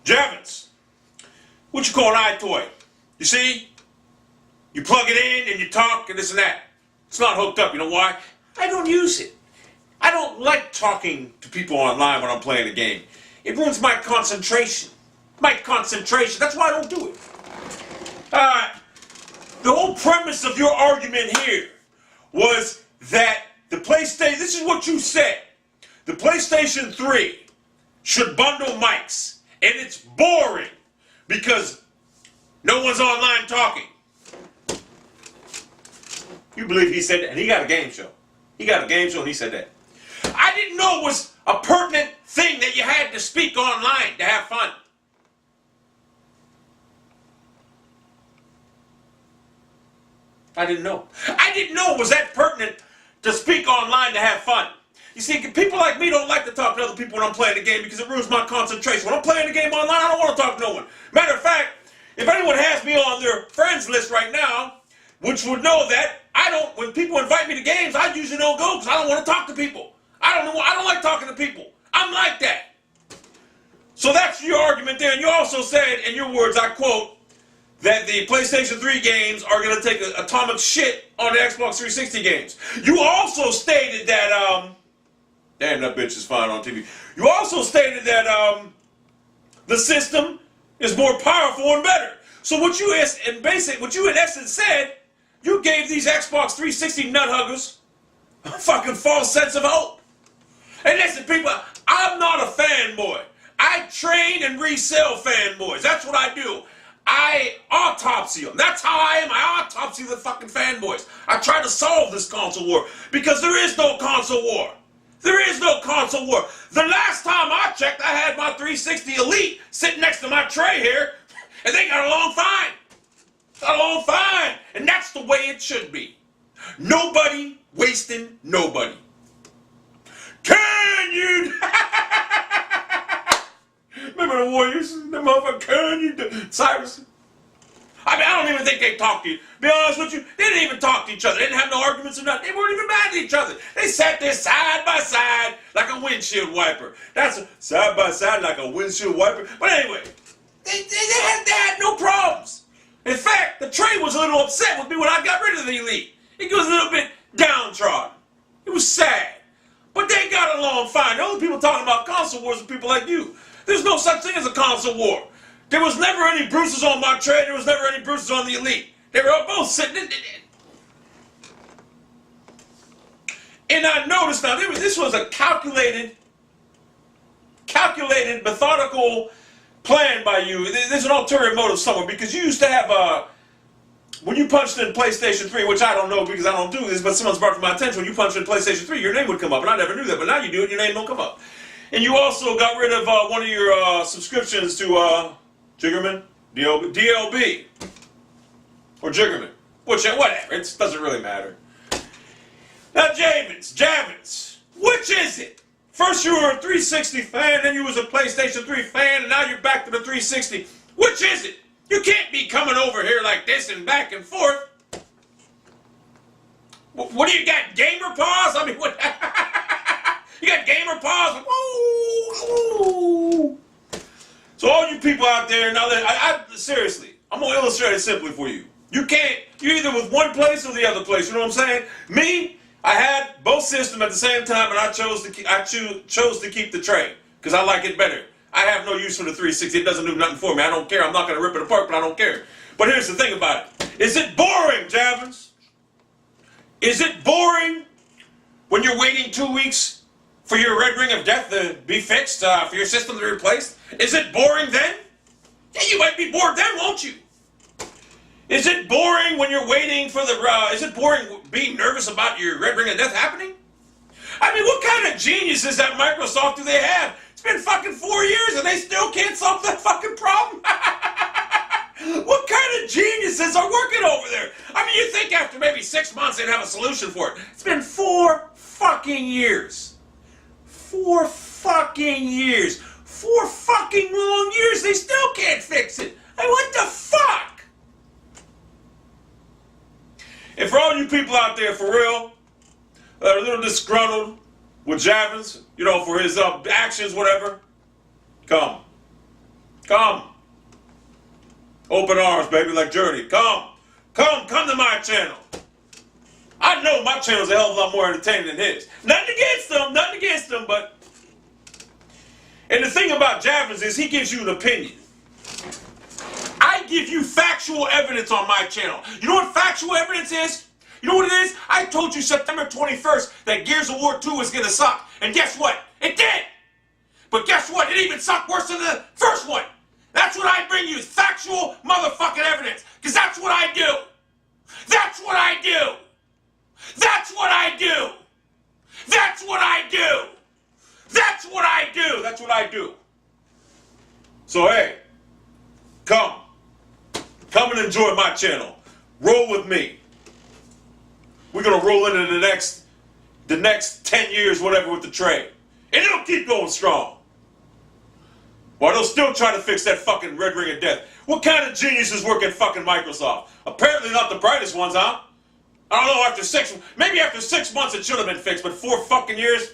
Javins, what you call an iToy? You see? You plug it in and you talk and this and that. It's not hooked up. You know why? I don't use it. I don't like talking to people online when I'm playing a game. It ruins my concentration. That's why I don't do it. The whole premise of your argument here was that the PlayStation, this is what you said, the PlayStation 3 should bundle mics, and it's boring because no one's online talking. You believe he said that? And he got a game show. And he said that. I didn't know it was a pertinent thing that you had to speak online to have fun. I didn't know it was that pertinent to speak online to have fun. You see, people like me don't like to talk to other people when I'm playing the game because it ruins my concentration. When I'm playing the game online, I don't want to talk to no one. Matter of fact, if anyone has me on their friends list right now, which would know that when people invite me to games, I usually don't go because I don't want to talk to people. I don't like talking to people. I'm like that. So that's your argument there. And you also said, in your words, I quote, that the PlayStation 3 games are going to take an atomic shit on the Xbox 360 games. You also stated that, damn, that bitch is fine on TV. You also stated that the system is more powerful and better. So what you in essence said, you gave these Xbox 360 nut huggers a fucking false sense of hope. And listen, people, I'm not a fanboy. I train and resell fanboys. That's what I do. I autopsy them. That's how I am. I autopsy the fucking fanboys. I try to solve this console war because there is no console war. There is no console war. The last time I checked, I had my 360 Elite sitting next to my tray here, and they got along fine. And that's the way it should be. Nobody wasting nobody. Can you? Remember the Warriors? The motherfucker, can you? Cyrus. I mean, I don't even think they talked to you. Be honest with you, they didn't even talk to each other. They didn't have no arguments or nothing. They weren't even mad at each other. They sat there side by side like a windshield wiper. That's side by side like a windshield wiper. But anyway, they had no problems. In fact, the Trey was a little upset with me when I got rid of the Elite. He was a little bit downtrodden. It was sad. But they got along fine. The only people talking about console wars are people like you. There's no such thing as a console war. There was never any Bruces on my tray. There was never any Bruces on the Elite. They were both sitting in. And I noticed now, this was a calculated, methodical plan by you. There's an ulterior motive somewhere because you used to have when you punched in PlayStation 3, which I don't know because I don't do this, but someone's brought to my attention, when you punched in PlayStation 3, your name would come up, and I never knew that, but now you do it, your name don't come up. And you also got rid of one of your subscriptions to Jiggerman? DLB. Or Jiggerman. Whatever, it doesn't really matter. Now, Javins, which is it? First you were a 360 fan, then you was a PlayStation 3 fan, and now you're back to the 360. Which is it? You can't be coming over here like this and back and forth. What do you got, gamer paws? I mean, what? You got gamer paws? Ooh. So all you people out there, now that seriously, I'm gonna illustrate it simply for you. You're either with one place or the other place. You know what I'm saying? Me, I had both systems at the same time, and I chose to keep the tray because I like it better. I have no use for the 360. It doesn't do nothing for me. I don't care. I'm not gonna rip it apart, but I don't care. But here's the thing about it: is it boring, Javins? Is it boring when you're waiting 2 weeks for your red ring of death to be fixed, for your system to be replaced? Is it boring then? Yeah, you might be bored then, won't you? Is it boring when you're waiting for is it boring being nervous about your red ring of death happening? I mean, what kind of geniuses at Microsoft do they have? It's been fucking 4 years and they still can't solve that fucking problem? What kind of geniuses are working over there? I mean, you think after maybe 6 months they'd have a solution for it. It's been 4 fucking years. 4 fucking years. 4 fucking long years. They still can't fix it. Hey, what the fuck? And for all you people out there, for real, that are a little disgruntled with Javins, you know, for his actions, whatever, come Come. Open arms, baby, like Journey. Come to my channel. I know my channel's a hell of a lot more entertaining than his. Nothing against them, but... And the thing about Javins is he gives you an opinion. I give you factual evidence on my channel. You know what factual evidence is? You know what it is? I told you September 21st that Gears of War 2 was going to suck. And guess what? It did. But guess what? It even sucked worse than the first one. That's what I bring you, factual motherfucking evidence. Because that's what I do. That's what I do. That's what I do. That's what I do. That's what I do. That's what I do. So hey, come and enjoy my channel. Roll with me. We're gonna roll into the next 10 years, whatever, with the trade. And it'll keep going strong. While they'll still try to fix that fucking red ring of death. What kind of geniuses work at fucking Microsoft? Apparently not the brightest ones, huh? I don't know, maybe after 6 months it should have been fixed, but 4 fucking years?